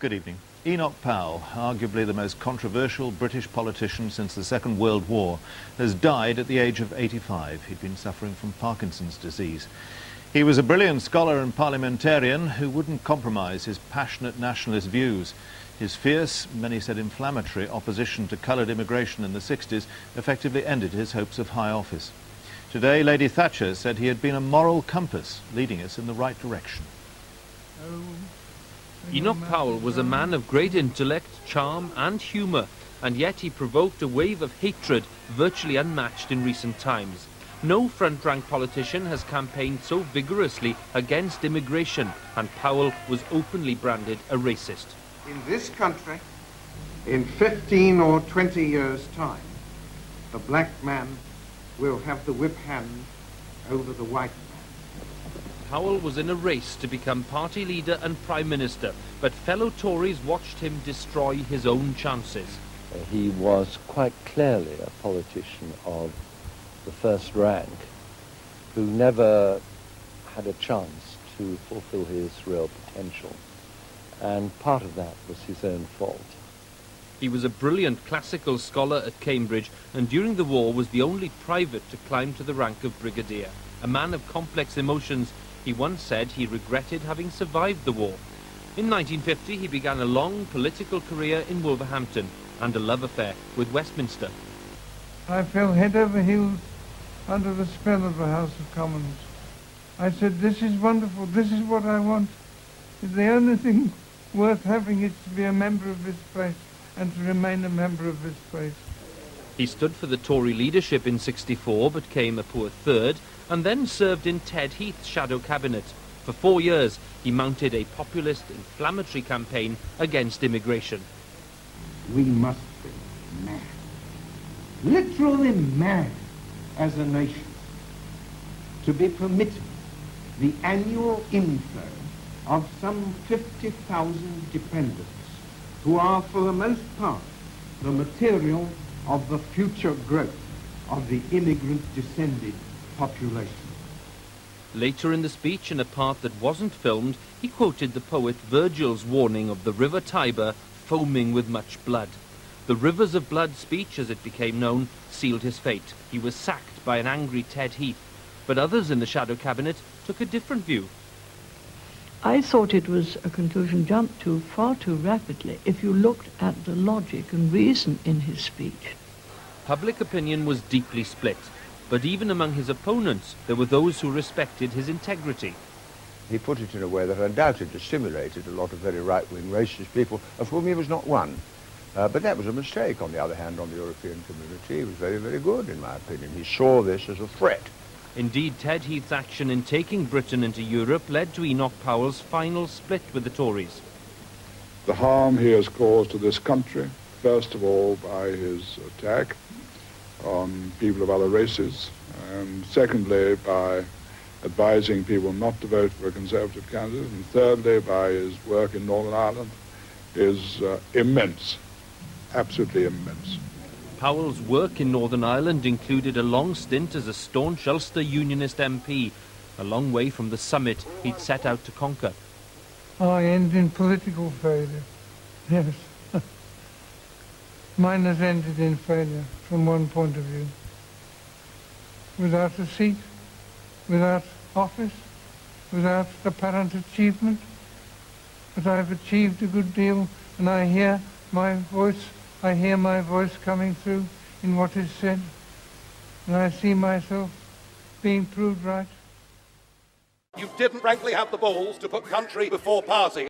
Good evening. Enoch Powell, arguably the most controversial British politician since the Second World War, has died at the age of 85. He'd been suffering from Parkinson's disease. He was a brilliant scholar and parliamentarian who wouldn't compromise his passionate nationalist views. His fierce, many said inflammatory, opposition to coloured immigration in the 60s effectively ended his hopes of high office. Today, Lady Thatcher said he had been a moral compass, leading us in the right direction. Enoch Powell was a man of great intellect, charm and humour, and yet he provoked a wave of hatred virtually unmatched in recent times. No front-rank politician has campaigned so vigorously against immigration, and Powell was openly branded a racist. In this country, in 15 or 20 years' time, the black man will have the whip hand over the white man. Powell was in a race to become party leader and Prime Minister, but fellow Tories watched him destroy his own chances. He was quite clearly a politician of the first rank who never had a chance to fulfill his real potential, and part of that was his own fault. He was a brilliant classical scholar at Cambridge, and during the war was the only private to climb to the rank of brigadier. A man of complex emotions, he once said he regretted having survived the war. In 1950 he began a long political career in Wolverhampton and a love affair with Westminster. I fell head over heels under the spell of the House of Commons. I said, this is wonderful, this is what I want. The only thing worth having is to be a member of this place and to remain a member of this place. He stood for the Tory leadership in '64 but came a poor third, and then served in Ted Heath's shadow cabinet. For 4 years he mounted a populist, inflammatory campaign against immigration. We must be mad, literally mad as a nation, to be permitting the annual inflow of some 50,000 dependents who are for the most part the material of the future growth of the immigrant-descended population. Later in the speech, in a part that wasn't filmed, he quoted the poet Virgil's warning of the river Tiber foaming with much blood. The Rivers of Blood speech, as it became known, sealed his fate. He was sacked by an angry Ted Heath, but others in the shadow cabinet took a different view. I thought it was a conclusion jumped to far too rapidly if you looked at the logic and reason in his speech. Public opinion was deeply split, but even among his opponents there were those who respected his integrity. He put it in a way that undoubtedly stimulated a lot of very right-wing racist people, of whom he was not one. But that was a mistake. On the other hand, on the European community, he was very, very good, in my opinion. He saw this as a threat. Indeed, Ted Heath's action in taking Britain into Europe led to Enoch Powell's final split with the Tories. The harm he has caused to this country, first of all by his attack on people of other races, and secondly by advising people not to vote for a Conservative candidate, and thirdly by his work in Northern Ireland, is immense, absolutely immense. Powell's work in Northern Ireland included a long stint as a staunch Ulster Unionist MP, a long way from the summit he'd set out to conquer. I end in political failure, yes. Mine has ended in failure from one point of view. Without a seat, without office, without apparent achievement. But I've achieved a good deal, and I hear my voice coming through in what is said, and I see myself being proved right. You didn't frankly have the balls to put country before party.